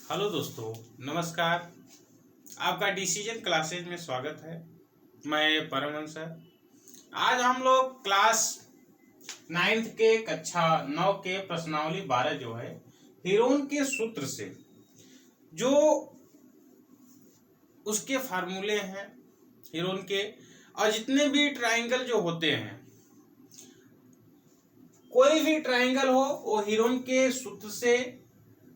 Hello दोस्तों, नमस्कार। आपका डिसीजन क्लासेज में स्वागत है। मैं परमहंस सर। आज हम लोग क्लास 9th के कक्षा 9 के प्रश्नावली 12 जो है हीरोन के सूत्र से जो उसके फार्मूले हैं हीरोन के, और जितने भी ट्राइंगल जो होते हैं, कोई भी ट्राइंगल हो वो हीरोन के सूत्र से,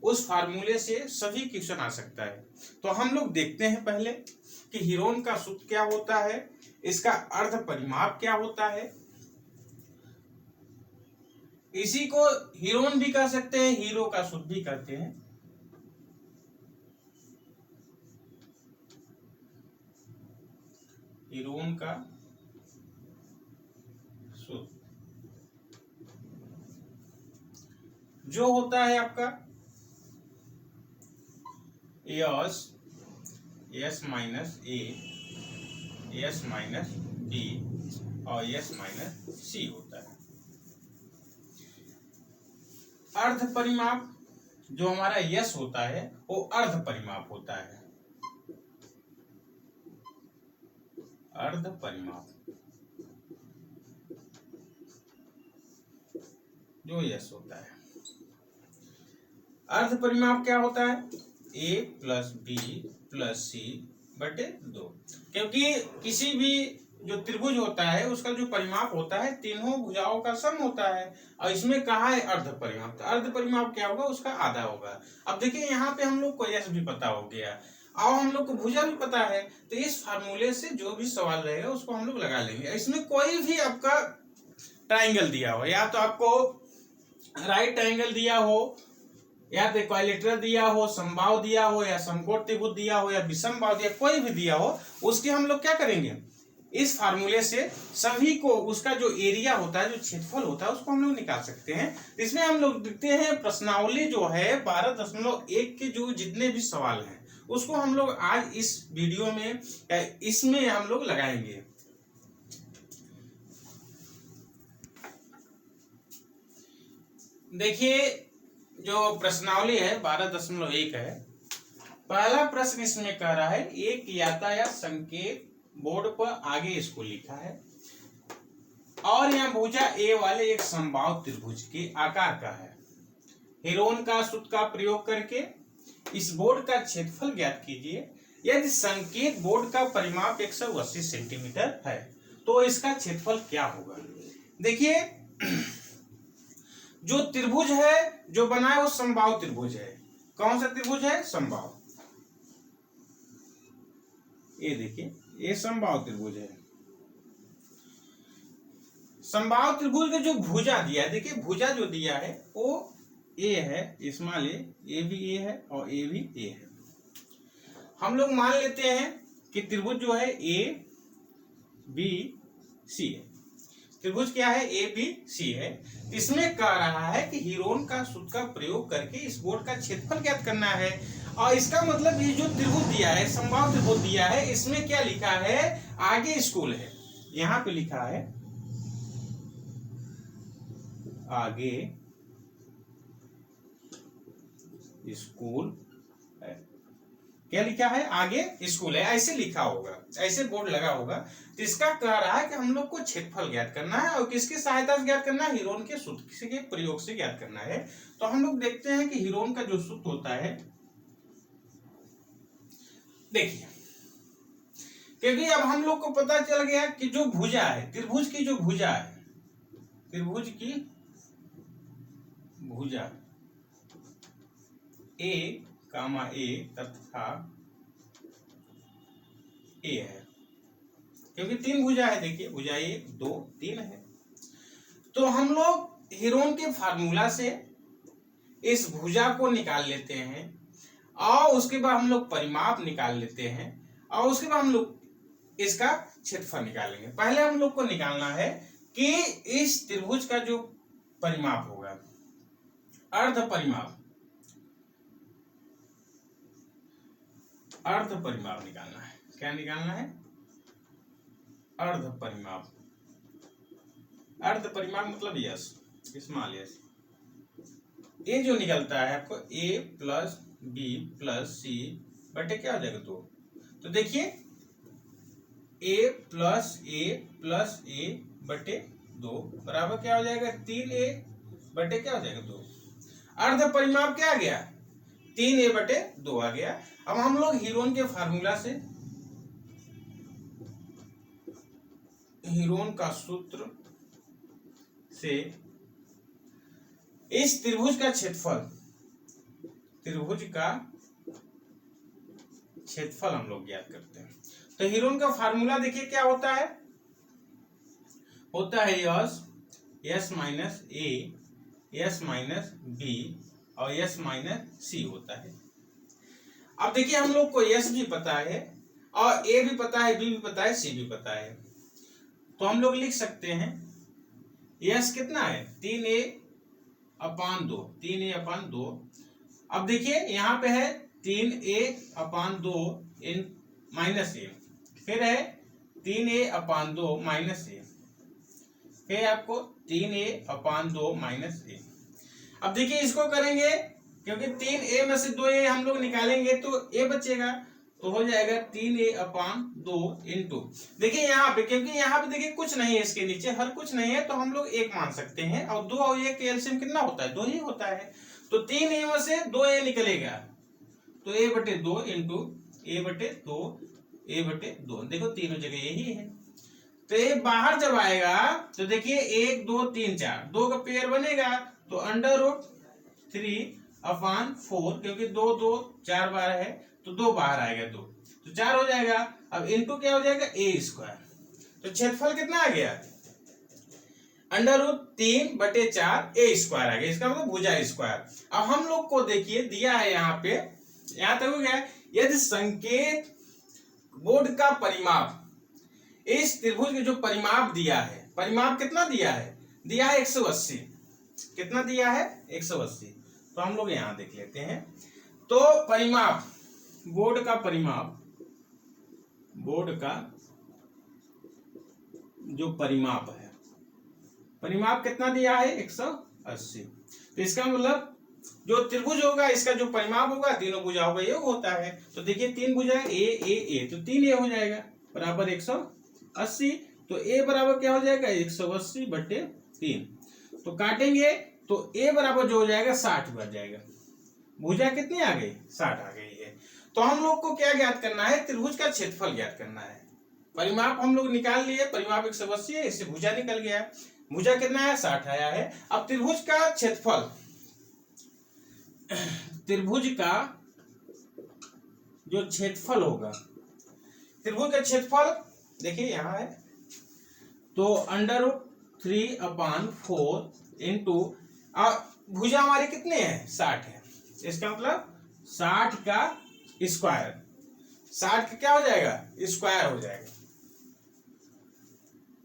उस फार्मूले से सभी क्वेश्चन आ सकता है। तो हम लोग देखते हैं पहले कि हीरोन का सूत्र क्या होता है, इसका अर्ध परिमाप क्या होता है। इसी को हीरोन भी कह सकते हैं, हीरो का सूत्र भी कहते हैं। हीरोन का सूत्र जो होता है आपका S minus A, S minus B और एस माइनस सी होता है। अर्ध परिमाप जो हमारा यस होता है वो अर्ध परिमाप होता है। अर्ध परिमाप जो यस होता है। अर्ध परिमाप क्या होता है? ए प्लस बी प्लस सी बटे 2। क्योंकि किसी भी जो त्रिभुज होता है उसका जो परिमाप होता है तीनों भुजाओं का सम होता है, और इसमें कहा है अर्ध परिमाप। तो अर्ध परिमाप क्या होगा? उसका आधा होगा। अब देखिए यहाँ पे हम लोग को यस भी पता हो गया और हम लोग को भुजा भी पता है, तो इस फार्मूले से जो भी सवाल रहेगा उसको हम लोग लगा लेंगे। इसमें कोई भी आपका ट्राइंगल दिया हो, या तो आपको राइट ट्राइंगल दिया हो, या तो इक्विलैटरल दिया हो, समबाहु दिया हो, या समकोण त्रिभुज दिया हो, या विषम बाहु दिया, कोई भी दिया हो, उसके हम लोग क्या करेंगे, इस फार्मूले से सभी को उसका जो एरिया होता है, जो क्षेत्रफल होता है, उसको हम लोग निकाल सकते हैं। इसमें हम लोग देखते हैं प्रश्नावली जो है 12.1 के जो जितने भी सवाल हैं उसको हम लोग आज इस वीडियो में इसमें हम लोग लगाएंगे। देखिए जो प्रश्नावली है 12.1 है। पहला प्रश्न इसमें कह रहा है एक यातायात संकेत बोर्ड पर आगे इसको लिखा है और यहाँ भुजा ए वाले एक समबाहु त्रिभुज के आकार का है। हीरोन का सूत्र का प्रयोग करके इस बोर्ड का क्षेत्रफल ज्ञात कीजिए। यदि संकेत बोर्ड का परिमाप 180 सेंटीमीटर है तो इसका क्षेत्रफल क्या होगा? देखिए जो त्रिभुज है जो बना है वो समबाहु त्रिभुज है। कौन सा त्रिभुज है? समबाहु। ये देखिए ये समबाहु त्रिभुज है। समबाहु त्रिभुज का जो भुजा दिया है, देखिए भुजा जो दिया है वो ए है, स्मॉल ए भी ए है और ए भी ए है। हम लोग मान लेते हैं कि त्रिभुज जो है ए बी सी है। त्रिभुज क्या है? ए बी सी है। इसमें कह रहा है कि हीरोन का सूत्र का प्रयोग करके इस बोर्ड का क्षेत्रफल ज्ञात करना है, और इसका मतलब ये जो त्रिभुज दिया है, समबाहु त्रिभुज दिया है, इसमें क्या लिखा है? आगे स्कूल है। यहां पे लिखा है आगे स्कूल है। क्या लिखा है? आगे स्कूल है, ऐसे लिखा होगा, ऐसे बोर्ड लगा होगा। तो इसका कह रहा है कि हम लोग को क्षेत्रफल ज्ञात करना है, और किसकी सहायता से ज्ञात करना है? हीरोन के सूत्र के प्रयोग से ज्ञात करना है। तो हम लोग देखते हैं कि हीरोन का जो सूत्र होता है, देखिए क्योंकि अब हम लोग को पता चल गया कि जो भुजा है, त्रिभुज की जो भुजा है, त्रिभुज की भुजा ए कामा ए तथा ए है, क्योंकि तीन भुजा है। देखिए भुजा 1 2 3 है। तो हम लोग हीरोन के फार्मूला से इस भुजा को निकाल लेते हैं, और उसके बाद हम लोग परिमाप निकाल लेते हैं, और उसके बाद हम लोग इसका क्षेत्रफल निकालेंगे। पहले हम लोग को निकालना है कि इस त्रिभुज का जो परिमाप होगा, अर्ध परिमाप, अर्ध परिमाप निकालना है। क्या निकालना है? अर्ध परिमाप। अर्ध परिमाप मतलब यस, स्मॉल यस। ये जो निकलता है आपको a प्लस बी प्लस सी बटे क्या हो जाएगा 2। तो देखिए ए प्लस ए बटे 2 बराबर क्या हो जाएगा 3a बटे क्या हो जाएगा 2। अर्ध परिमाप क्या आ गया 3a बटे 2 आ गया। अब हम लोग हीरोन के फार्मूला से, हीरोन का सूत्र से इस त्रिभुज का क्षेत्रफल हम लोग ज्ञात करते हैं। तो हीरोन का फार्मूला देखिए क्या होता है यस माइनस ए, यस माइनस बी और यस माइनस सी होता है। अब देखिए हम लोग को यस भी पता है और ए भी पता है, बी भी पता है, सी भी पता है। तो हम लोग लिख सकते हैं यस कितना है 3a अपान 2, 3a अपान 2। अब देखिए यहाँ पे है 3a अपान 2 इन माइनस ए, फिर है 3a अपान 2 माइनस ए, फिर आपको 3a अपान 2 माइनस ए। अब देखिए इसको करेंगे क्योंकि 3a में से 2a हम लोग निकालेंगे तो a बचेगा, तो हो जाएगा 3a अपान 2 इंटू, देखिए यहाँ पे, क्योंकि यहाँ पे देखिए कुछ नहीं है, इसके नीचे हर कुछ नहीं है, तो हम लोग 1 मान सकते हैं। और 2 और 1 एलसीएम कितना होता है 2 ही होता है। तो 3a में से 2a निकलेगा तो a बटे 2 इंटू a बटे 2, a बटे 2, देखो तीनों जगह यही है। तो ये बाहर जब आएगा तो देखिए 1 2 3 4 2 का पेयर बनेगा, तो अंडर रूट 3 अपान 4, क्योंकि 2 2 4 बार है तो 2 बाहर आएगा 2, तो 4 हो जाएगा। अब इनटू क्या हो जाएगा a स्क्वायर, तो क्षेत्रफल कितना आ गया अंडर रूट 3 बटे 4 a स्क्वायर आ गया, इसका मतलब भुजा स्क्वायर। अब हम लोग को देखिए दिया है यहाँ पे, यहाँ तक हो गया, यदि संकेत बोर्ड का परिमाप, इस त्रिभुज के जो परिमाप दिया है, परिमाप कितना दिया है 180, कितना दिया है 180। तो हम लोग यहां देख लेते हैं। तो परिमाप, बोर्ड का परिमाप, बोर्ड का जो परिमाप है, परिमाप कितना दिया है 180। तो इसका मतलब जो त्रिभुज होगा इसका जो परिमाप होगा तीनों भुजाओं का योग होता है। तो देखिए 3 भुजा ए, तो 3a हो जाएगा बराबर 180। तो a बराबर क्या हो जाएगा 180 बटे 3। तो काटेंगे तो a बराबर जो हो जाएगा 60 बन जाएगा। भुजा कितनी आ गई 60 आ गई है। तो हम लोग को क्या ज्ञात करना है त्रिभुज का क्षेत्रफल ज्ञात करना है। परिमाप हम लोग निकाल लिए, परिमाप 180 है, इससे भुजा निकल गया, भुजा कितना है 60 आया है। अब त्रिभुज का क्षेत्रफल, त्रिभुज का जो क्षेत्रफल होगा, त्रिभुज का क्षेत्रफल देखिए यहां है, तो अंडर रूट 3 अपान 4 इंटू, भुजा हमारी कितने हैं 60 है, इसका मतलब 60 का स्क्वायर, 60 का क्या हो जाएगा स्क्वायर हो जाएगा।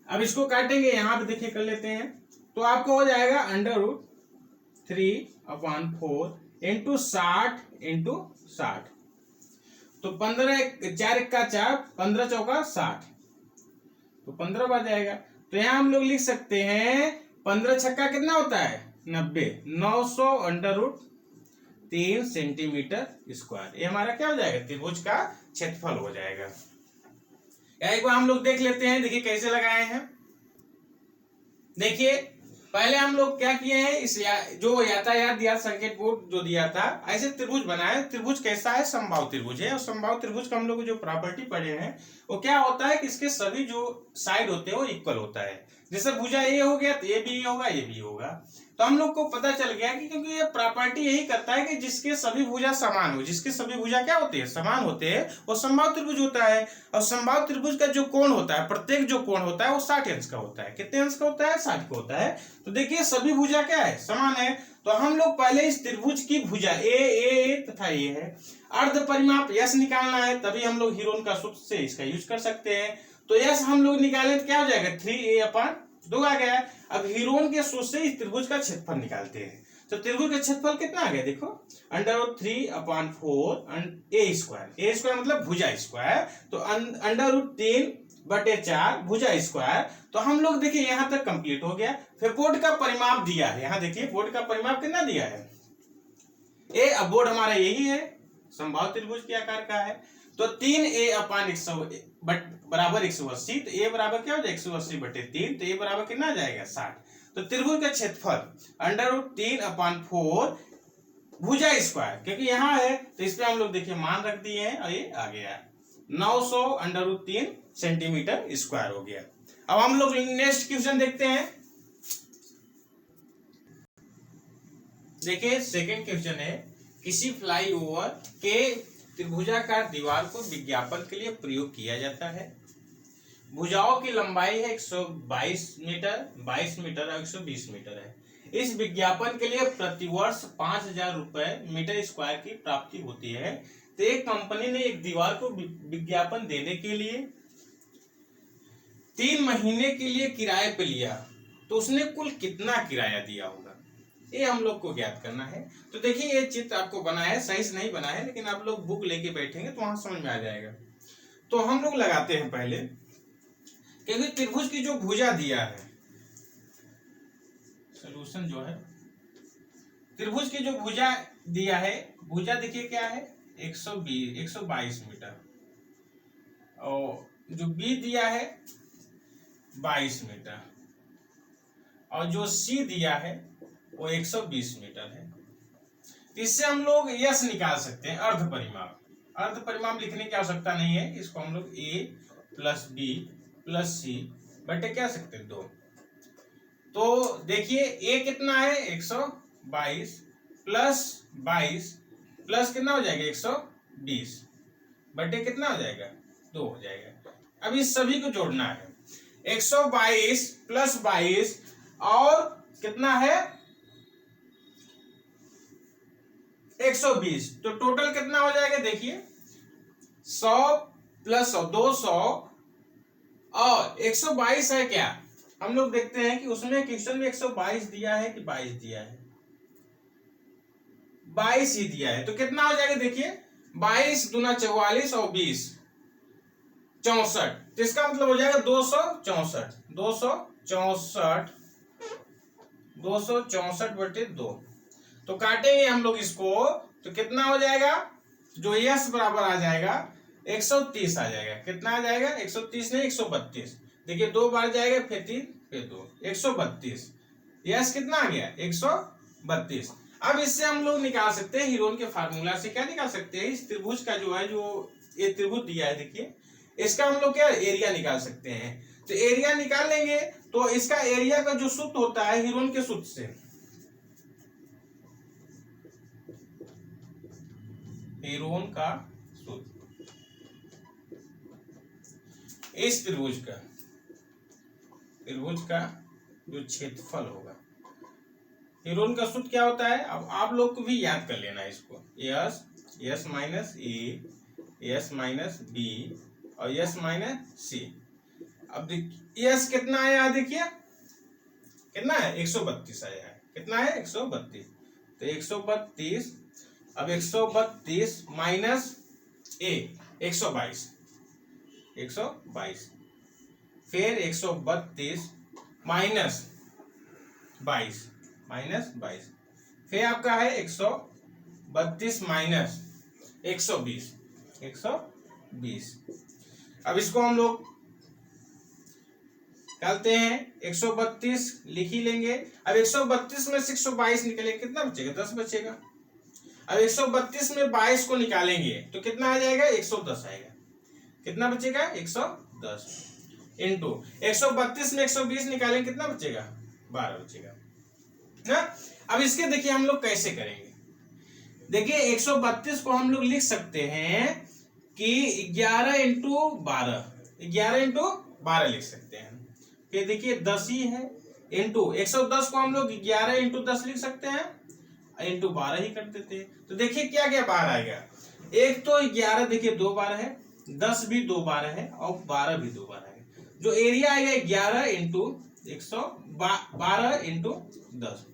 अब इसको काटेंगे, यहां पे देखिए कर लेते हैं, तो आपको हो जाएगा अंडर रूट 3 अपान 4 इंटू 60 इंटू 60, तो 15 4 का 4, 15 चौका 60, तो 15 बच जाएगा। तो यहां हम लोग लिख सकते हैं 15 छक्का कितना होता है 90, 900 अंडर रूट 3 सेंटीमीटर स्क्वायर। ये हमारा क्या हो जाएगा त्रिभुज का क्षेत्रफल हो जाएगा। एक बार हम लोग देख लेते हैं, देखिए कैसे लगाए हैं। देखिए पहले हम लोग क्या किए हैं, इस जो यातायात दिया संकेत बोर्ड जो दिया था, ऐसे त्रिभुज बनाए। त्रिभुज कैसा है समबाहु त्रिभुज है, और समबाहु त्रिभुज का हम लोग जो प्रॉपर्टी पढ़े हैं वो क्या होता है कि इसके सभी जो साइड होते हैं वो इक्वल होता है। जैसे भुजा ए हो गया तो ये भी होगा, ये भी होगा। तो हम लोग को पता चल गया कि क्योंकि ये प्रॉपर्टी यही करता है कि जिसके सभी भुजा समान हो, जिसके सभी भुजा क्या होते हैं समान होते हैं, वो समबाहु त्रिभुज होता है। और समबाहु त्रिभुज का जो कोण होता है, प्रत्येक जो कोण होता है वो 60 अंश का होता है। कितने अंश का होता है 60 का होता है। तो देखिए सभी भुजा क्या है समान है। तो हम लोग पहले इस त्रिभुज की भुजा ए तथा ये है, अर्ध परिमाप यस निकालना है, तभी हम लोग हीरोन का सूत्र से इसका यूज कर सकते हैं। तो यस हम लोग निकालें तो क्या हो जाएगा 3a अपान 2 आ गया। अब हीरोन के सूत्र से इस त्रिभुज का क्षेत्रफल निकालते हैं। तो त्रिभुज का क्षेत्रफल कितना आ गया देखो, अंडर रूट 3 अपान 4 ए स्क्वायर मतलब भुजा स्क्वायर, तो अंडर रूट 3 बटे 4 भुजा स्क्वायर। तो हम लोग देखिए यहां तक कंप्लीट हो गया। फिर बोर्ड का परिमाप दिया है, यहां देखिए बोर्ड का परिमाप कितना दिया है ए, अब बोर्ड हमारा यही है समबाहु त्रिभुज के आकार का है। तो 3a अपान 100 बराबर 180, तो a बराबर क्या हो जाएगा 180/3, तो a बराबर कितना आ जाएगा 60। तो त्रिभुज का क्षेत्रफल √3/4 भुजा स्क्वायर, क्योंकि यहाँ है तो इस पे हम लोग देखिए मान रख दिए हैं और ये आ गया 900 √3 सेंटीमीटर स्क्वायर हो गया। अब हम लोग नेक्स्ट क्वेश्चन देखते हैं। देखिए सेकंड क्वेश्चन है, किसी फ्लाईओवर के त्रिभुजाकार दीवार को विज्ञापन के लिए प्रयोग किया जाता है। भुजाओं की लंबाई है 122 मीटर, 22 मीटर और 120 मीटर है। इस विज्ञापन के लिए प्रतिवर्ष 5,000 रुपए मीटर स्क्वायर की प्राप्ति होती है। तो एक कंपनी ने एक दीवार को विज्ञापन देने के लिए 3 महीने के लिए किराए पे लिया, तो उसने कुल कितना किराया दिया होगा, ये हम लोग को ज्ञात करना है। तो देखिए ये चित्र आपको बना है, सही से नहीं बना है, लेकिन आप लोग बुक लेके बैठेंगे तो वहां समझ में आ जाएगा। तो हम लोग लगाते हैं पहले, क्योंकि त्रिभुज की जो भुजा दिया है, सोल्यूशन जो है त्रिभुज की जो भुजा दिया है, भुजा देखिए क्या है 122 मीटर, और जो बी दिया है 22 मीटर, और जो सी दिया है वो 120 मीटर है। तो इससे हम लोग यश निकाल सकते हैं, अर्ध परिमाप। अर्ध परिमाप लिखने की आवश्यकता नहीं है, इसको हम लोग a + b + c बटे क्या सकते हैं 2। तो देखिए a कितना है 122 प्लस 22 प्लस कितना हो जाएगा 120 बटे कितना हो जाएगा 2 हो जाएगा। अब इस सभी को जोड़ना है, 122 + 22 और कितना है 120, तो टोटल कितना हो जाएगा देखिए 100 + 100 200 और 122 है क्या, हम लोग देखते हैं कि उसमें क्वेश्चन में 122 दिया है कि 22 दिया है, 22 ही दिया है। तो कितना हो जाएगा देखिए 22 दूना 44 और 20 64, तो इसका मतलब हो जाएगा 264/2। तो काटेंगे हम लोग इसको, तो कितना हो जाएगा, जो यस बराबर आ जाएगा 130 आ जाएगा। कितना आ जाएगा 130 नहीं 132, देखिए 2 बार जाएगा फिर 3 फिर 2, 132। यस कितना आ गया 132। अब इससे हम लोग निकाल सकते हैं हीरोन के फार्मूला से, क्या निकाल सकते हैं, इस त्रिभुज का जो है, जो ये त्रिभुज दिया है देखिए, इसका हम लोग क्या एरिया निकाल सकते हैं। तो एरिया निकाल लेंगे तो इसका एरिया का जो सूत्र होता है हीरोन के सूत्र से, हीरोन का सूत्र, इस त्रिभुज का जो क्षेत्रफल होगा, हीरोन का सूत्र क्या होता है, अब आप लोग को भी याद कर लेना है इसको, यस यस माइनस ए, यस माइनस बी और यस माइनस सी। अब देखिए यस कितना आया, देखिए कितना है 132 आया है, कितना है 132, तो 132, अब 132 माइनस ए 122, फिर 132 माइनस 22, फिर आपका है 132 माइनस 120। अब इसको हम लोग करते हैं, 132 लिख ही लेंगे। अब 132 में से 122 निकलेगा, कितना बचेगा 10 बचेगा। अब 132 में 22 को निकालेंगे तो कितना आ जाएगा 110 आएगा, कितना बचेगा 110 इंटू 132 में 120 निकालेंगे कितना बचेगा 12 बचेगा ना। अब इसके देखिए हम लोग कैसे करेंगे, देखिए 132 को हम लोग लिख सकते हैं कि 11 इंटू 12 लिख सकते हैं। फिर देखिए 10 ही है, इंटू 110 को हम लोग 11 इंटू 10 लिख सकते हैं, इंटू 12 ही कर देते हैं। तो देखिए क्या क्या बार आएगा, एक तो 11 देखिए 2 बार है, 10 भी 2 बार है और 12 भी 2 बार है। जो एरिया आएगा 11 इंटू 112 इंटू 10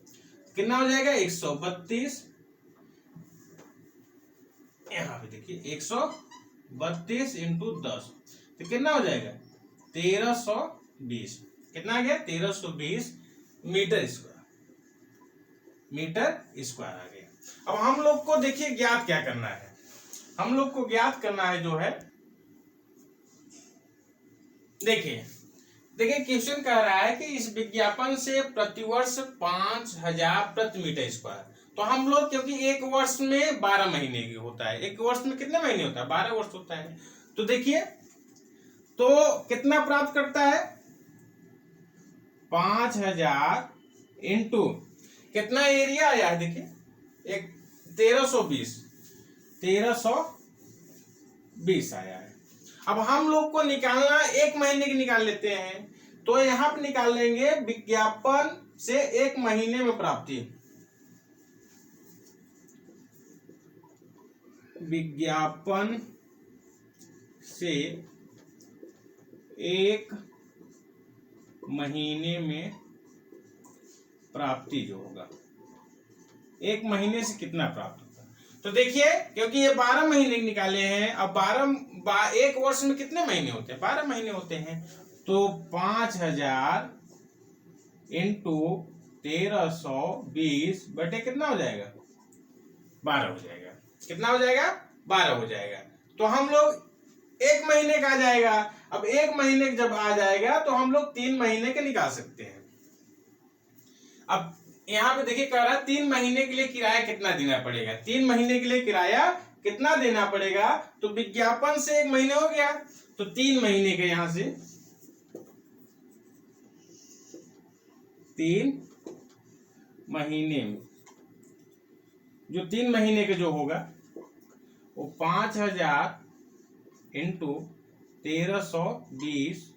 कितना हो जाएगा 132। यहाँ पे देखिए 132 इंटू 10 तो कितना हो जाएगा 1320, कितना आ गया 1320 मीटर स्क्वायर आ गया। अब हम लोग को देखिए ज्ञात क्या करना है, हम लोग को ज्ञात करना है जो है, देखिए देखिए क्वेश्चन कह रहा है कि इस विज्ञापन से प्रतिवर्ष 5000 प्रति मीटर स्क्वायर। तो हम लोग, क्योंकि एक वर्ष में 12 महीने की होता है, एक वर्ष में कितने महीने होता है, 12 वर्ष होता है। तो देखिए, तो कितना प्राप्त करता है, 5000 इंटू कितना एरिया आया है, देखिए एक 1320 आया है। अब हम लोग को निकालना, एक महीने की निकाल लेते हैं, तो यहां पे निकाल लेंगे विज्ञापन से एक महीने में प्राप्ति, विज्ञापन से एक महीने में प्राप्ति जो होगा, एक महीने से कितना प्राप्त होगा। तो देखिए, क्योंकि ये 12 महीने निकाले हैं, अब एक वर्ष में कितने महीने होते हैं, 12 महीने होते हैं। तो 5000 इंटू 1320 बटे कितना हो जाएगा, 12 हो जाएगा। कितना हो जाएगा, 12 हो जाएगा। तो हम लोग एक महीने का आ जाएगा। अब एक महीने जब आ जाएगा तो हम लोग 3 महीने के निकाल सकते हैं। अब यहाँ पे देखिए कह रहा है 3 महीने के लिए किराया कितना देना पड़ेगा, 3 महीने के लिए किराया कितना देना पड़ेगा। तो विज्ञापन से एक महीने हो गया, तो 3 महीने के, यहां से 3 महीने में, जो 3 महीने के जो होगा वो 5000 इंटू 1320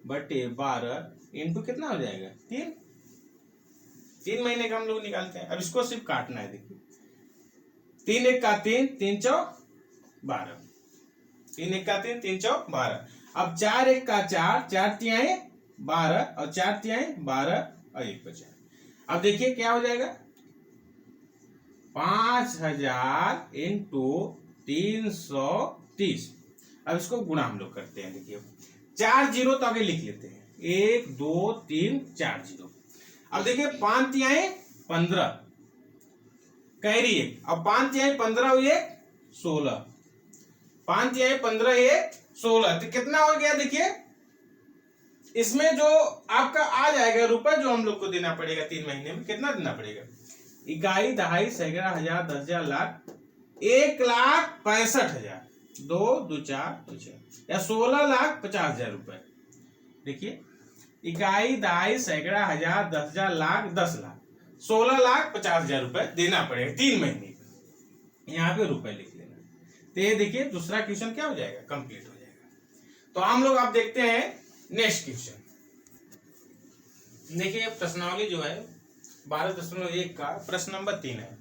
बटे 12 इंटू कितना हो जाएगा, 3 महीने का हम लोग निकालते हैं। अब इसको सिर्फ काटना है, देखिए 3 एक का 3, 3 चौक 12, 3 एक का 3, 3 चौक 12। अब 4 एक का 4, 4 तिहाई 12 और 4 तिहाई 12 और 1 बचा। अब देखिए क्या हो जाएगा, 5000 इंटू 330। अब इसको गुणा हम लोग करते हैं, देखिए 4 जीरो तो आगे लिख लेते हैं, 1 2 3 4 जीरो। अब देखिए 5 तिहाई 15 कैरी 1, अब 5 तिहाई 15 हुई 16, 5 तिहाई 15 1 16, तो कितना हो गया, देखिए इसमें जो आपका आ जाएगा रुपए जो हम लोग को देना पड़ेगा 3 महीने में, कितना देना पड़ेगा, इकाई दहाई सैकड़ा हजार 10,000 लाख 1,65,000, 2 2 4 2 6 या 16,50,000 रुपए। देखिए इकाई दहाई सैकड़ा हजार 10,000 लाख 10 लाख 16,50,000 रुपए देना पड़ेगा 3 महीने का, यहाँ पे रुपए लिख लेना। तो ये देखिए दूसरा क्वेश्चन क्या हो जाएगा, कंप्लीट हो जाएगा। तो हम लोग आप देखते हैं नेक्स्ट क्वेश्चन। देखिए प्रश्नावली जो है 12.1 का प्रश्न नंबर 3 है।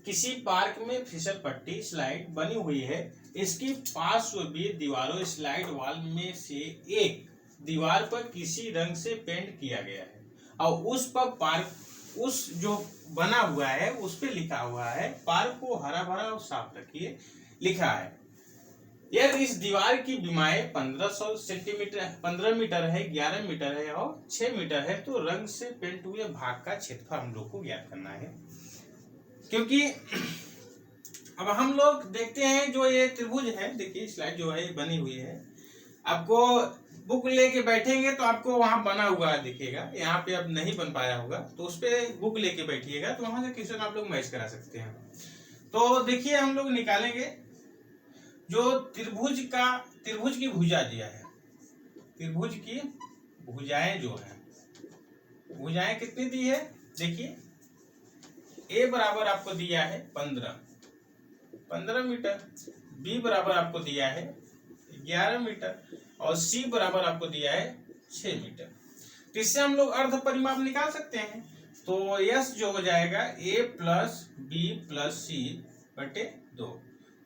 किसी पार्क में फिसल पट्टी स्लाइड बनी हुई है, इसकी पार्श्व भी दीवारों स्लाइड वॉल में से एक दीवार पर किसी रंग से पेंट किया गया है और उस पर पार्क, उस जो बना हुआ है उस पे लिखा हुआ है पार्क को हरा भरा और साफ रखिए। लिखा है यदि इस दीवार की बीमाई 1500 सेंटीमीटर 15 मीटर है, 11 मीटर है और 6 मीटर है, तो रंग से पेंट हुए भाग का क्षेत्रफल हम लोग को ज्ञात करना है। क्योंकि अब हम लोग देखते हैं जो ये त्रिभुज है, देखिए स्लाइड जो है बनी हुई है, आपको बुक लेके बैठेंगे तो आपको वहां बना हुआ दिखेगा, यहाँ पे अब नहीं बन पाया होगा तो उस पर बुक लेके बैठिएगा तो वहां से क्वेश्चन आप लोग मैच करा सकते हैं। तो देखिए हम लोग निकालेंगे जो त्रिभुज की भुजा दिया है, त्रिभुज की भुजाएं जो है, भुजाएं कितनी दी है, देखिए ए बराबर आपको दिया है 15 मीटर, बी बराबर आपको दिया है 11 मीटर और सी बराबर आपको दिया है 6 मीटर। तो इससे हम लोग अर्ध परिमाप निकाल सकते हैं। तो यस जो हो जाएगा a प्लस बी प्लस सी बटे 2।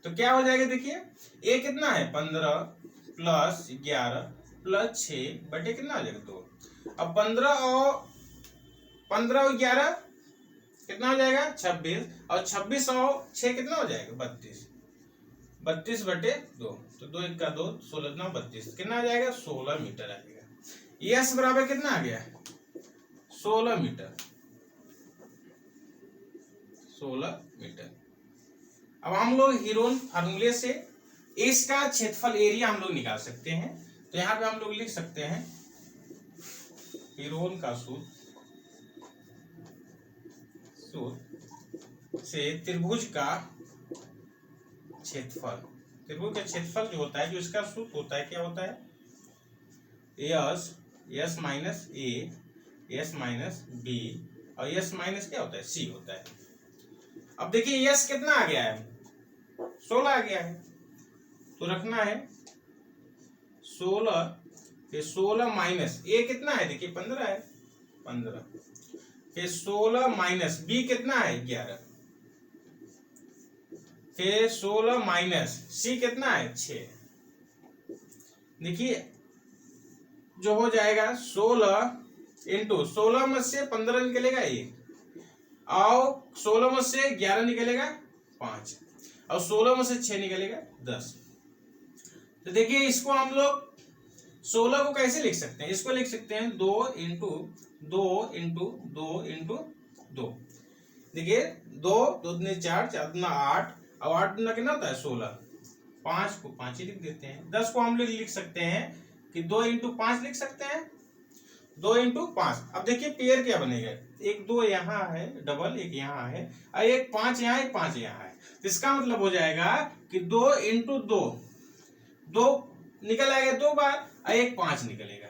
तो क्या हो जाएगा, देखिए a कितना है 15 प्लस 11 प्लस 6 बटे कितना हो जाएगा 2। अब 15 और 11 कितना हो जाएगा 26 और 26 और 6 कितना हो जाएगा 32 बटे 2। तो 2 1 का 2 16 9 32 कितना आ जाएगा 16 मीटर आ जाएगा। यस बराबर कितना आ गया 16 मीटर, 16 मीटर। अब हम लोग हीरोन फार्मूले से इसका क्षेत्रफल एरिया हम लोग निकाल सकते हैं। तो यहाँ पे हम लोग लिख सकते हैं हीरोन का सूत्र से त्रिभुज का क्षेत्रफल, त्रिभुज का क्षेत्रफल जो होता है, जो इसका सूत्र होता है, क्या होता है, S minus A S minus B और एस माइनस क्या होता है, सी होता है। अब देखिए एस कितना आ गया है, 16 आ गया है, तो रखना है 16, फिर 16 माइनस ए कितना है, देखिए 15 है, 15, फिर 16 माइनस बी कितना है, 11, फिर 16 माइनस सी कितना है, 6। देखिए जो हो जाएगा 16 इंटू 16 में से 15 निकलेगा 1, और 16 में से 11 निकलेगा 5, और 16 में से 6 निकलेगा 10। तो देखिए इसको हम लोग 16 को कैसे लिख सकते हैं, इसको लिख सकते हैं 2 इंटू 2 इंटू 2 इंटू 2। देखिए 2 2 दूनी 4, 4 दूना 8, और 8 दूना कितना होता है 16, 5 को 5 ही लिख देते हैं। 10 को हम लोग लिख सकते हैं कि 2 इंटू 5 लिख सकते हैं, 2 इंटू 5। अब देखिए पेयर क्या बनेगा, एक 2 यहाँ है डबल, एक यहाँ है, और एक 5 यहाँ, एक 5 यहाँ है। तो इसका मतलब हो जाएगा कि 2 इंटू 2, 2 निकल आएगा 2 बार, और एक 5 निकलेगा,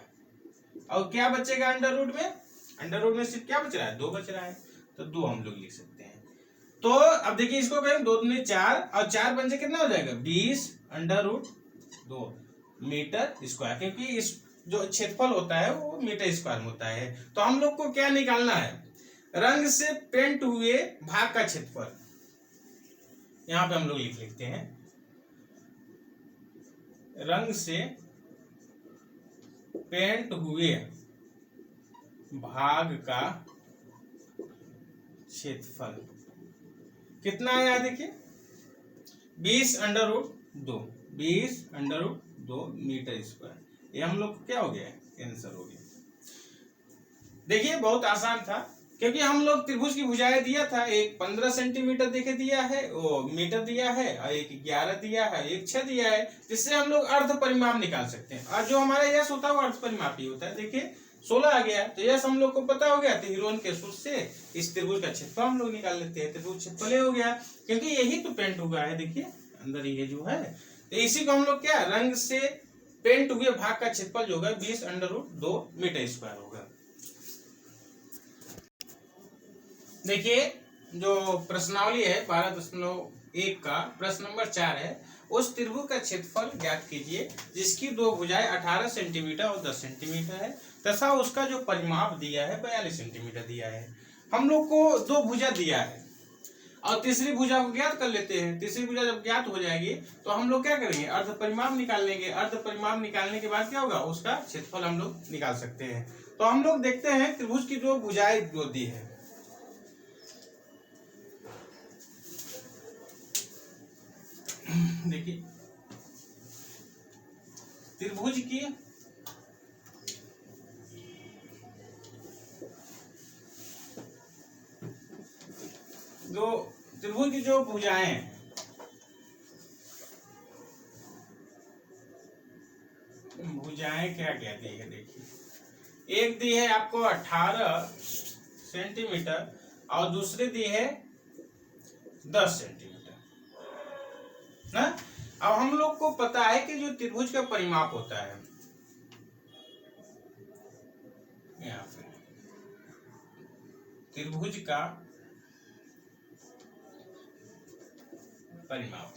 और क्या बचेगा अंडर रूट में, अंडर रूट में सिर्फ क्या बच रहा है, 2 बच रहा है, तो 2 हम लोग लिख सकते हैं। तो अब देखिए इसको करें 2 दूनी 4, और 4 पंजे कितना हो जाएगा 20 अंडर रूट 2 मीटर स्क्वायर, क्योंकि इस जो क्षेत्रफल होता है वो मीटर स्क्वायर में होता है। तो हम लोग को क्या निकालना है, रंग से पेंट हुए भाग का क्षेत्रफल। यहां पे हम लोग लिख लेते हैं रंग से पेंट हुए भाग का क्षेत्रफल कितना आया, देखिए 20 under root 2, 20 under root 2 metre square. ये हम लोग को क्या हो गया, आंसर हो गया। देखिए बहुत आसान था, क्योंकि हम लोग त्रिभुज की भुजाएं दिया था, एक 15 सेंटीमीटर देखे दिया है, वो मीटर दिया है, और एक 11 दिया है, एक 6 दिया है, जिससे हम लोग अर्ध परिमाप निकाल सकते हैं। और जो हमारा यश होता है वो अर्ध परिमाप ही होता है। देखिए 16 आ गया, तो यश हम लोग को पता हो गया, तो हीरोन के सूत्र से इस त्रिभुज का क्षेत्रफल हम लोग निकाल लेते हैं। त्रिभुज क्षेत्रफल हो गया, क्योंकि यही तो पेंट हुआ है, देखिए अंदर ये जो है, तो इसी को हम लोग क्या रंग से पेंट हुए भाग का क्षेत्रफल जो होगा 20 अंडर रूट 2 मीटर स्क्वायर होगा। देखिए जो प्रश्नावली है 12.1 का प्रश्न नंबर 4 है, उस त्रिभुज का क्षेत्रफल ज्ञात कीजिए जिसकी दो भुजाएं 18 सेंटीमीटर और 10 सेंटीमीटर है, तथा उसका जो परिमाप दिया है 42 सेंटीमीटर दिया है। हम लोग को दो भुजा दिया है और तीसरी भुजा को ज्ञात कर लेते हैं। तीसरी भुजा जब ज्ञात हो जाएगी तो हम लोग क्या करेंगे, अर्ध परिमाप निकाल लेंगे। अर्ध परिमाप निकालने के बाद क्या होगा, उसका क्षेत्रफल हम लोग निकाल सकते हैं। तो हम लोग देखते हैं त्रिभुज की दो भुजाएं जो दी है, देखिए त्रिभुज की जो भुजाएं क्या क्या दी है, देखिए एक दी है आपको 18 सेंटीमीटर और दूसरी दी है 10 सेंटीमीटर ना। अब हम लोग को पता है कि जो त्रिभुज का परिमाप होता है, यहाँ पे त्रिभुज का परिमाप,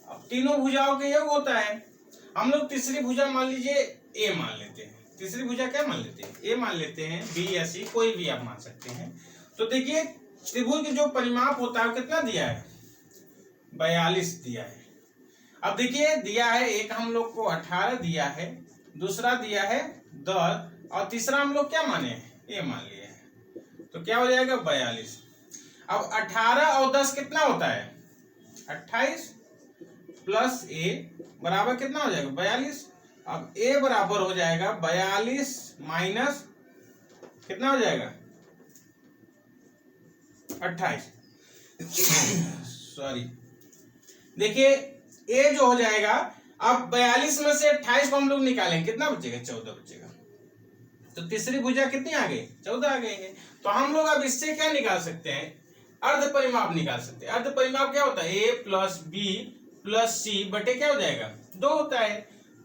अब तीनों भुजाओं के योग होता है। हम लोग तीसरी भुजा मान लीजिए ए मान लेते हैं, तीसरी भुजा क्या मान लेते हैं, ए मान लेते हैं, बी या सी कोई भी आप मान सकते हैं। तो देखिए त्रिभुज के जो परिमाप होता है कितना दिया है, 42 दिया है। अब देखिए दिया है एक हम लोग को 18 दिया है, दूसरा दिया है 10 और तीसरा हम लोग क्या माने हैं, ए मान लिया है। तो क्या हो जाएगा 42। अब 18 और 10 कितना होता है 28 प्लस ए बराबर कितना हो जाएगा 42। अब ए बराबर हो जाएगा 42 माइनस कितना हो जाएगा 28 सॉरी, देखिए ए जो हो जाएगा, अब 42 में से 28 को हम लोग निकालेंगे, कितना बचेगा? 14 बचेगा। तो तीसरी भुजा कितनी आ गई? 14 आ गई है। तो हम लोग अब इससे क्या निकाल सकते हैं? अर्ध परिमाप निकाल सकते हैं। अर्ध परिमाप क्या होता है? ए प्लस बी प्लस सी बटे क्या हो जाएगा? 2 होता है।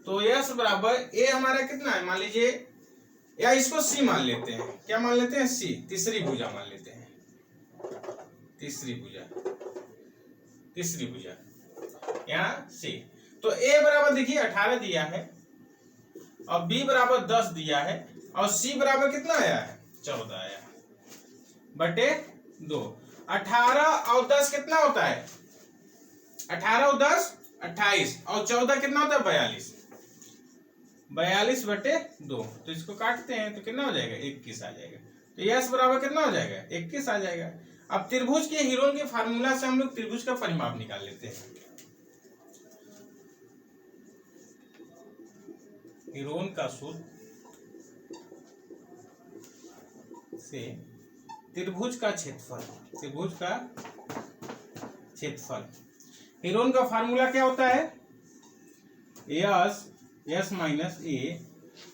तो यस बराबर ए हमारा कितना है? मान लीजिए, या इसको सी मान लेते हैं। क्या मान लेते हैं? सी, तीसरी भुजा मान लेते हैं। तीसरी भुजा यहाँ सी। तो ए बराबर देखिए 18 दिया है, और बी बराबर 10 दिया है, और सी बराबर कितना आया है? 14 आया बटे 2। 18 और 10 कितना होता है? 18 और 10 28, और 14 कितना होता है? 42। 42 बटे 2। तो इसको काटते हैं तो कितना हो जाएगा? 21 आ जाएगा। तो यस बराबर कितना हो जाएगा? 21 आ जाएगा। अब त्रिभुज के हीरोन के फार्मूला से हम लोग त्रिभुज का परिमाप निकाल लेते हैं। हीरोन का सूत्र से त्रिभुज का क्षेत्रफल, त्रिभुज का क्षेत्रफल। हीरोन का फार्मूला क्या होता है? यस माइनस ए,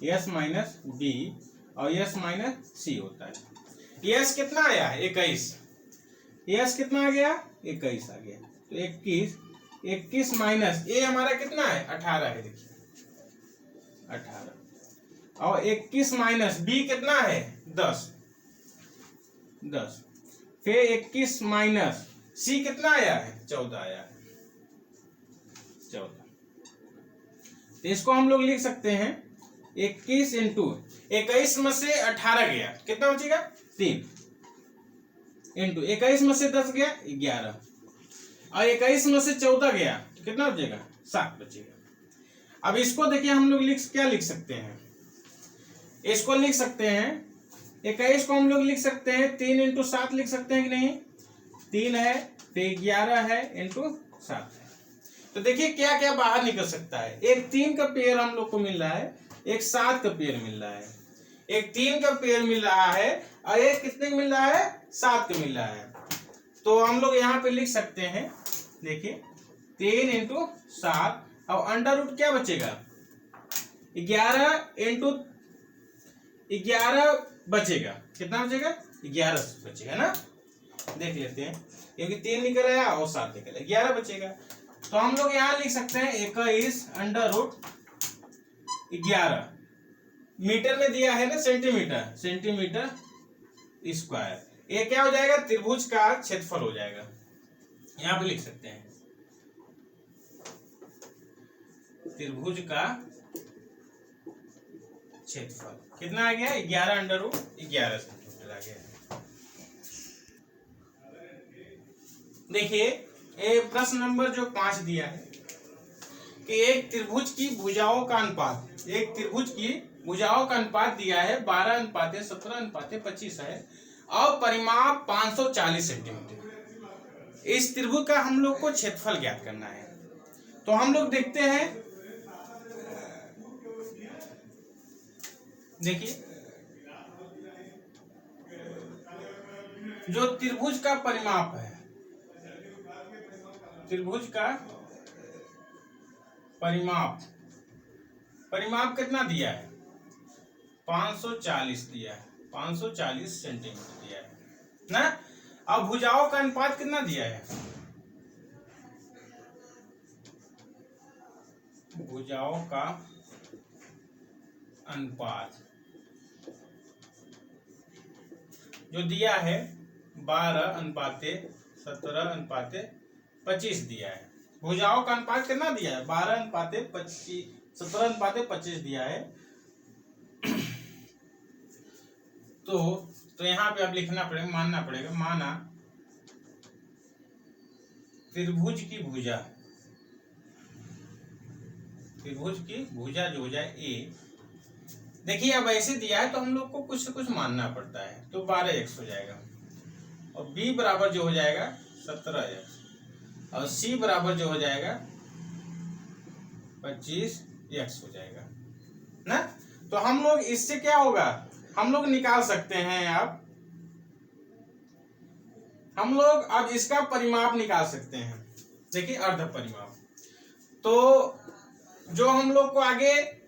यस माइनस बी और यस माइनस सी होता है। यस कितना आया है? 21। यस कितना आ गया? 21 आ गया। तो 21 माइनस ए हमारा कितना है? 18 है, देखिए 18, और 21 माइनस बी कितना है? 10। फिर 21 माइनस सी कितना आया है? 14 आया है, 14। तो इसको हम लोग लिख सकते हैं 21 इंटू 21 में से 18 गया, कितना बचेगा? 3, इंटू 21 में से 10 गया 11, और 21 में से 14 गया तो कितना बचेगा? 7 बचेगा। अब इसको देखिए हम लोग क्या लिख सकते हैं? इसको लिख सकते हैं 21 को हम लोग लिख सकते हैं 3 इंटू 7 लिख सकते हैं कि नहीं? 3 है, फिर 11 है इंटू 7 है। तो देखिए क्या क्या बाहर निकल सकता है। एक 3 का पेयर हम लोग को मिल रहा है, एक 7 का पेयर मिल रहा है, एक 3 का पेयर मिल रहा है, और एक कितने का मिल रहा है? 7 का मिल रहा है। तो हम लोग यहाँ पे लिख सकते हैं, देखिए 3 इंटू 7, और अंडर रूट क्या बचेगा? 11 इंटू 11 बचेगा। कितना बचेगा? 11 बचेगा ना। देख लेते हैं, क्योंकि 3 निकल आया और 7 निकल आया, 11 बचेगा। तो हम लोग यहाँ लिख सकते हैं 21 अंडर रूट 11, मीटर में दिया है ना, सेंटीमीटर, सेंटीमीटर स्क्वायर। ये क्या हो जाएगा? त्रिभुज का क्षेत्रफल हो जाएगा। यहाँ पे लिख सकते हैं त्रिभुज का क्षेत्रफल कितना आ गया? 11 अंडर रूट 11 सेंटीमीटर आ गया। देखिए ये प्रश्न नंबर जो 5 दिया है कि एक त्रिभुज की भुजाओं का अनुपात, एक त्रिभुज की भुजाओं का अनुपात दिया है 12:17:25 है, और परिमाप 540 सेंटीमीटर। इस त्रिभुज का हम लोग को क्षेत्रफल ज्ञात करना है। तो हम लोग देखते हैं, देखिए जो त्रिभुज का परिमाप है, त्रिभुज का परिमाप कितना दिया है? 540 दिया है, 540 सेंटीमीटर दिया है ना। अब भुजाओं का अनुपात कितना दिया है? भुजाओं का अनुपात जो दिया है 12:17:25 दिया है। भुजाओं का अनुपात कितना दिया है? 12:17:25 दिया है। तो यहाँ पे अब लिखना पड़ेगा, मानना पड़ेगा, माना त्रिभुज की भुजा, त्रिभुज की भुजा जो हो जाए ए। देखिए अब ऐसे दिया है तो हम लोग को कुछ से कुछ मानना पड़ता है। तो 12x हो जाएगा, और b बराबर जो हो जाएगा 17x, और c बराबर जो हो जाएगा 25x हो जाएगा ना। तो हम लोग इससे क्या होगा? हम लोग निकाल सकते हैं आप हम लोग अब इसका परिमाप निकाल सकते हैं। देखिए अर्ध परिमाप, तो जो हम लोग को आगे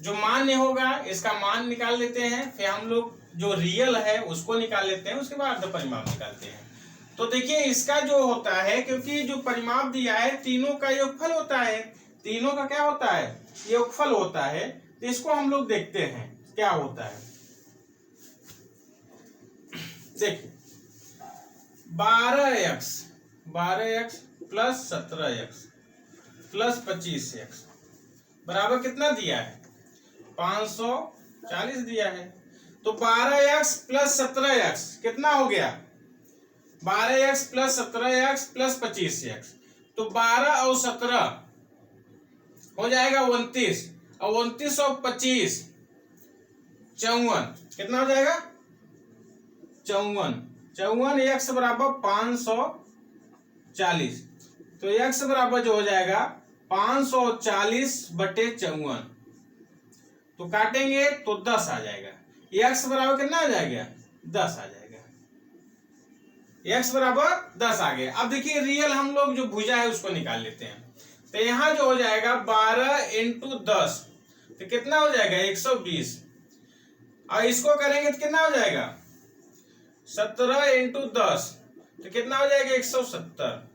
जो मान्य होगा इसका मान निकाल लेते हैं, फिर हम लोग जो रियल है उसको निकाल लेते हैं, उसके बाद अर्ध परिमाप निकालते हैं। तो देखिए इसका जो होता है, क्योंकि जो परिमाप दिया है तीनों का योगफल होता है, तीनों का क्या होता है, योगफल होता है। तो इसको हम लोग देखते हैं क्या होता है। देखिए 12x plus 17x plus 25x बराबर कितना दिया है, 540 दिया है। तो 12x प्लस 17x कितना हो गया, 12x plus 17x plus 25x, तो 12 और 17 हो जाएगा 29, और 29 और 25 54, कितना हो जाएगा 54 x बराबर 540, तो x बराबर जो हो जाएगा 540/54, तो काटेंगे तो 10 आ जाएगा। x बराबर कितना आ जाएगा, 10 आ जाएगा, x बराबर 10 आ गया। अब देखिए रियल हम लोग जो भुजा है उसको निकाल लेते हैं। तो यहां जो हो जाएगा 12 × 10, तो कितना हो जाएगा 120, और इसको करेंगे तो कितना हो जाएगा 17 × 10, तो कितना हो जाएगा 170,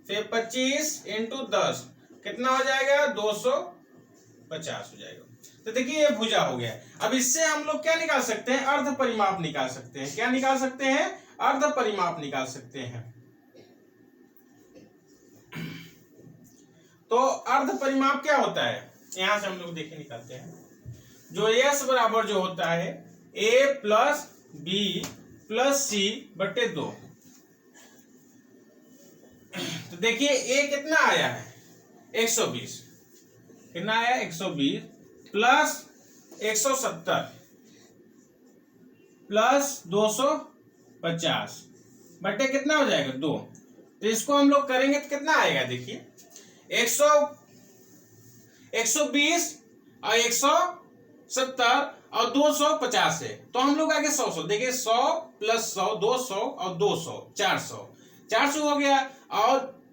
फिर 25 × 10 कितना हो जाएगा 250 हो जाएगा। तो देखिए ये भुजा हो गया। अब इससे हम लोग क्या निकाल सकते हैं, अर्ध परिमाप निकाल सकते हैं। क्या निकाल सकते हैं, अर्ध परिमाप निकाल सकते हैं। तो अर्ध परिमाप क्या होता है, यहां से हम लोग देखिए निकालते हैं। जो s बराबर जो होता है a plus b plus c बटे 2। तो देखिए a कितना आया है 120, कितना आया 120 प्लस 170 प्लस 250 बटे कितना हो जाएगा 2। तो इसको हम लोग करेंगे तो कितना आएगा, देखिए 120 और 170 और 250 है, तो हम लोग आगे 100 देखिए 100 प्लस 100 200 और 200 400 हो गया, और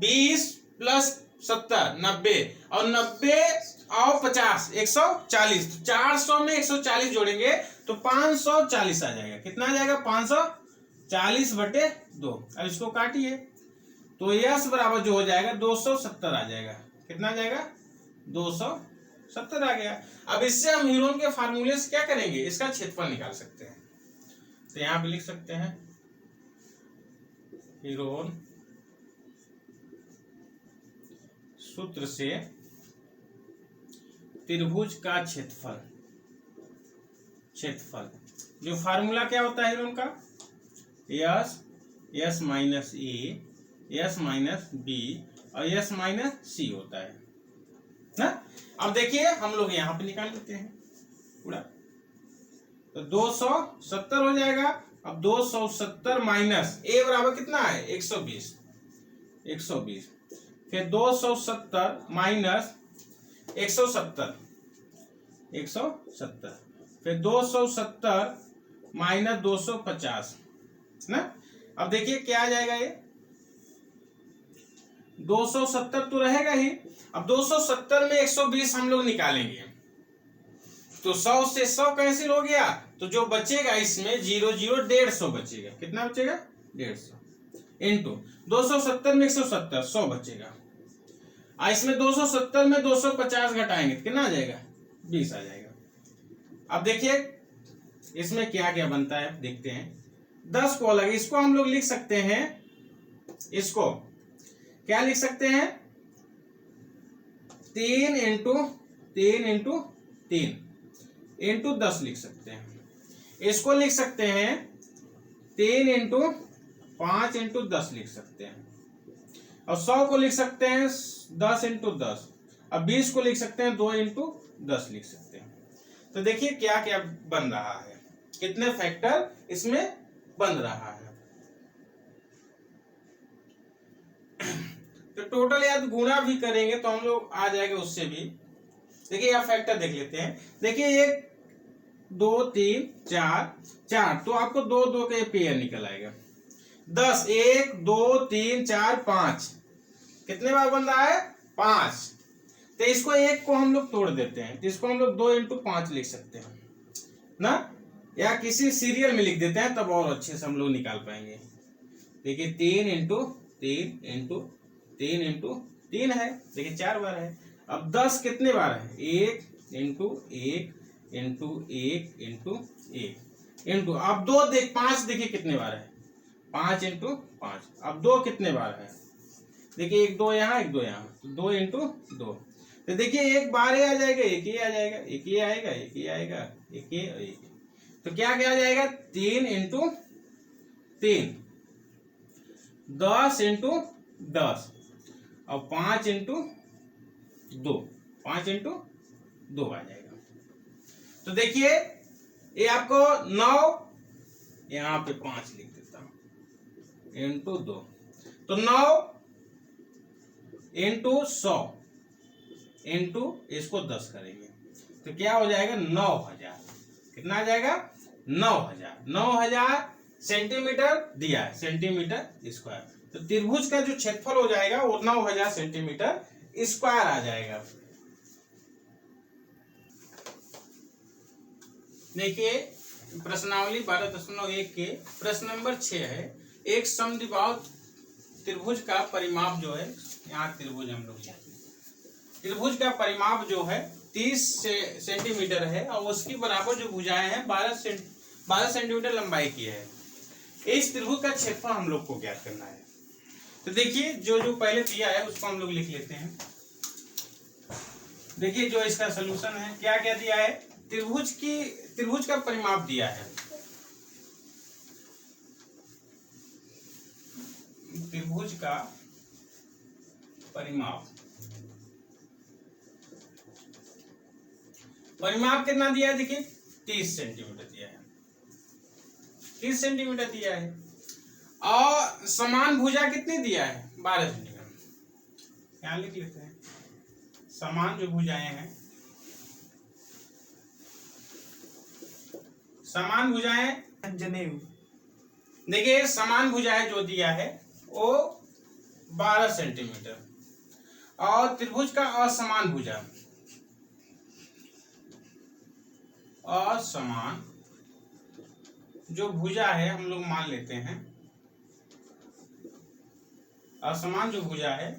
20 प्लस 70 90, और 90 और 50 140, 400 में 140 जोड़ेंगे तो 540 आ जाएगा। कितना आ जाएगा 540/2। अब इसको काटिए तो यस बराबर जो हो जाएगा 270 आ जाएगा। कितना आ जाएगा 270 आ गया। अब इससे हम हीरोन के फार्मूले से क्या करेंगे, इसका क्षेत्रफल निकाल सकते हैं। तो यहां पे लिख सकते हैं हीरोन सूत्र से त्रिभुज का क्षेत्रफल जो फार्मूला क्या होता है हीरोन का, यस माइनस ए, यस माइनस बी और यस माइनस सी होता है ना। अब देखिए हम लोग यहाँ पे निकाल लेते हैं पूरा, तो 270 हो जाएगा। अब 270 माइनस ए बराबर कितना है 120, फिर 270 माइनस 170, फिर 270 माइनस 250 ना। अब देखिए क्या आ जाएगा, ये 270 तो रहेगा ही। अब 270 में 120 हम लोग निकालेंगे तो 100 से 100 कैंसिल हो गया, तो जो बचेगा इसमें 0 0 150 बचेगा। कितना बचेगा 150 इंटू 270 में 170 100 बचेगा। इसमें 270 में 250 घटाएंगे तो कितना आ जाएगा 20 आ जाएगा। अब देखिए इसमें क्या क्या बनता है देखते हैं। 10 को अलग, इसको हम लोग लिख सकते हैं, इसको क्या लिख सकते हैं 3 इंटू 10 लिख सकते हैं। इसको लिख सकते हैं 3 इंटू 5 इंटू 10 लिख सकते हैं। और 100 को लिख सकते हैं 10 इंटू 10। अब 20 को लिख सकते हैं 2 इंटू 10 लिख सकते हैं। तो देखिए क्या क्या बन रहा है, कितने फैक्टर इसमें बन रहा है। तो टोटल याद गुणा भी करेंगे तो हम लोग आ जाएगा उससे भी। देखिए यह फैक्टर देख लेते हैं। देखिए ये 2 3 4 4, तो आपको 2 2 का पेयर निकल आएगा। 10 1 2 3 4 5, कितने बार बन रहा है? 5। तो इसको एक को हम लोग तोड़ देते हैं, तो इसको हम लोग 2 × 5 लिख सकते हैं ना, या किसी सीरियल में लिख देते हैं तब और अच्छे से हम लोग निकाल पाएंगे। देखिए 3 × 3 × 3 × 3 है, देखिए 4 बार है। अब 10 कितने बार है? 1 × 1 × 1 × 1 इंटू, अब 2 देख 5 देखिए कितने बार है? 5 × 5। अब 2 कितने बार है? देखिए 1 2 यहाँ 1 2 यहाँ, तो 2 × 2। तो देखिए एक बार ही आ जाएगा, एक ही आ जाएगा, एक ही आएगा, एक ही आएगा, एक ही और एक ही। तो क्या क्या आ जाएगा? 3 × 3, 10 × 10 और 5 × 2, 5 × 2 आ जाएगा। तो देखिए ये आपको 9, यहाँ पे 5 लिख देता हूं, × 2, तो 9 × 100 इंटू इसको 10 करेंगे तो क्या हो जाएगा? 9000। कितना आ जाएगा? 9000। 9000 सेंटीमीटर दिया है, सेंटीमीटर स्क्वायर। तो त्रिभुज का जो क्षेत्रफल हो जाएगा वो 9000 सेंटीमीटर स्क्वायर आ जाएगा। देखिए प्रश्नावली 12.1 के प्रश्न नंबर 6 है। एक समद्विबाहु त्रिभुज का परिमाप जो है, यहाँ त्रिभुज हम लोग, त्रिभुज का परिमाप जो है 30 सेंटीमीटर है और उसकी बराबर जो भुजाएं हैं 12 सेंटीमीटर लंबाई की है। इस त्रिभुज का क्षेत्रफल हम लोग को ज्ञात करना है। तो देखिए जो जो पहले दिया है उसको हम लोग लिख लेते हैं। देखिए जो इसका सलूशन है, क्या क्या दिया है? त्रिभुज का परिमाप दिया है। त्रिभुज का परिमाप कितना दिया है? देखिए 30 सेंटीमीटर दिया है, 30 सेंटीमीटर दिया है। और समान भुजा कितनी दिया है? 12 सेंटीमीटर। यहां लिख लेते हैं समान जो भुजाएं हैं, समान भुजाएं जनेऊ। देखिए समान भुजाएं जो दिया है वो 12 सेंटीमीटर, और त्रिभुज का असमान भुजा, असमान जो भुजा है हम लोग मान लेते हैं, असमान जो भुजा है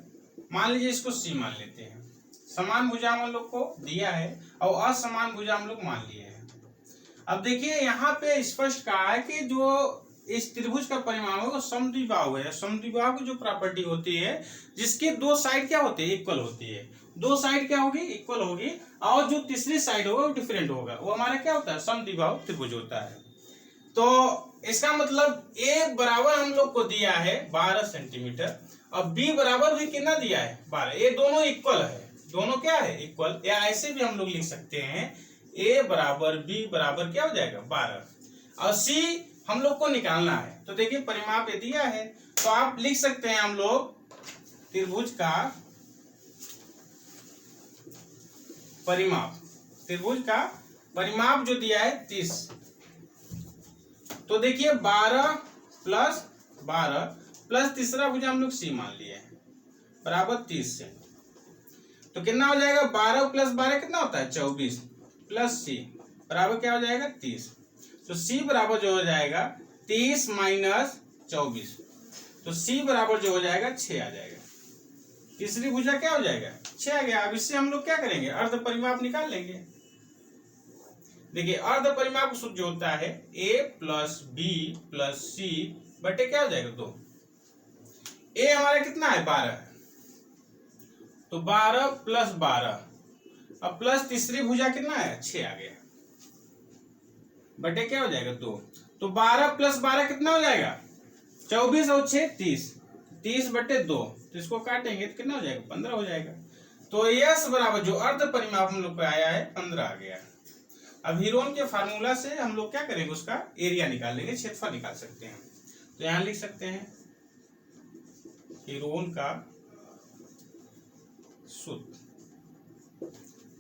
मान लीजिए इसको सी मान लेते हैं। समान भुजा हम लोग को दिया है और असमान भुजा हम लोग मान लिए हैं। अब देखिए यहाँ पे स्पष्ट कहा है कि जो इस त्रिभुज का परिमाप है वो समद्विबाहु है। समद्विबाहु की जो प्रॉपर्टी होती है जिसके दो साइड क्या होती है? इक्वल होती है। दो साइड क्या होगी? इक्वल होगी, और जो तीसरी साइड होगा वो डिफरेंट होगा, वो हमारा क्या होता है? समद्विबाहु त्रिभुज होता है। तो इसका मतलब ए बराबर हम लोग को दिया है 12 सेंटीमीटर और बी बराबर भी कितना दिया है? 12। ये दोनों इक्वल है, दोनों क्या है? इक्वल। या ऐसे भी हम लोग लिख सकते हैं ए बराबर बी बराबर क्या हो जाएगा? 12। और सी हम लोग को निकालना है। तो देखिए परिमाप ये दिया है, तो आप लिख सकते हैं हम लोग त्रिभुज का परिमाप, त्रिभुज का परिमाप जो दिया है 30। तो देखिए 12 प्लस 12 प्लस तीसरा भुजा हम लोग सी मान लिए हैं बराबर 30 से। तो कितना हो जाएगा? 12 प्लस 12 कितना होता है? 24 प्लस सी बराबर क्या हो जाएगा? 30। तो सी बराबर जो हो जाएगा 30 माइनस 24, तो सी बराबर जो हो जाएगा 6 आ जाएगा। तीसरी भुजा क्या हो जाएगा? 6 आ गया। अब इससे हम लोग क्या करेंगे? अर्ध परिमाप निकाल लेंगे। देखिए अर्ध परिमाप सूत्र जो होता है a प्लस बी प्लस सी बटे क्या हो जाएगा? 2। ए हमारा कितना है? 12, तो 12 प्लस 12 अब प्लस तीसरी भुजा कितना है? 6 आ गया बटे क्या हो जाएगा? 2। तो 12 प्लस 12 कितना हो जाएगा? 24 और 6 30, 30 बटे 2, तो इसको काटेंगे तो कितना हो जाएगा? 15 हो जाएगा। तो यस बराबर जो अर्ध परिमाप हम लोग को आया है 15 आ गया। अब हीरोन के फार्मूला से हम लोग क्या करेंगे? उसका एरिया निकाल लेंगे, क्षेत्रफल निकाल सकते हैं। तो यहां लिख सकते हैं हीरोन का सूत्र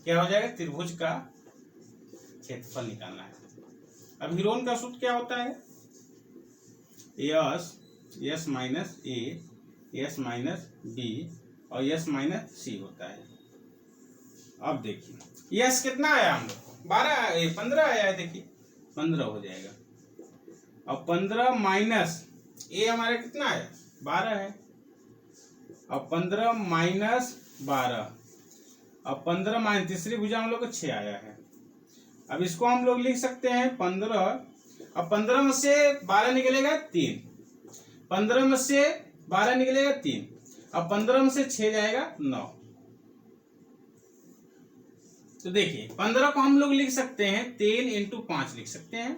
क्या हो जाएगा? त्रिभुज का क्षेत्रफल निकालना है। अब हीरोन का सूत्र क्या होता है? S minus A, S minus B और एस माइनस सी होता है। अब देखिए यस कितना आया हम लोग को? 15 आया है। देखिए 15 हो जाएगा। अब 15 माइनस ए हमारा कितना है? 12 है। अब 15 माइनस 12, अब 15 माइनस तीसरी भुजा हम लोग को 6 आया है। अब इसको हम लोग लिख सकते हैं 15। अब 15 में से 12 निकलेगा 3, 15 में से 12 निकलेगा 3, अब 15 में से 6 जाएगा 9। तो देखिए 15 को हम लोग लिख सकते हैं 3 इंटू 5 लिख सकते हैं,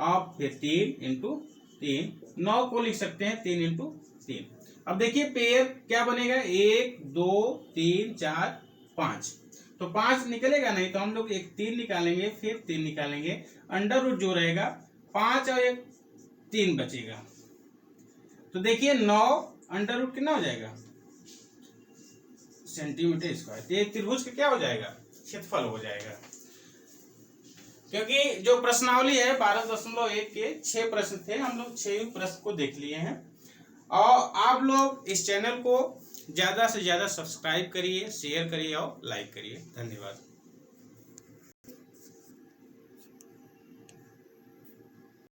अब फिर 3 इंटू 3, 9 को लिख सकते हैं 3 इंटू 3। अब देखिए पेयर क्या बनेगा? 1 2 3 4 5, तो 5 निकलेगा नहीं, तो हम लोग एक 3 निकालेंगे, फिर 3 निकालेंगे, अंडर रूट जो रहेगा 5 और एक 3 बचेगा। तो देखिए 9 अंडर रूट कितना हो जाएगा? Centimetre square. तो ये त्रिभुज का क्या हो जाएगा? क्षेत्रफल हो जाएगा। क्योंकि जो प्रश्नावली है 12.1 के 6 प्रश्न थे, हम लोग 6 प्रश्न को देख लिए हैं। और आप लोग इस चैनल को ज्यादा से ज्यादा सब्सक्राइब करिए, शेयर करिए और लाइक करिए। धन्यवाद।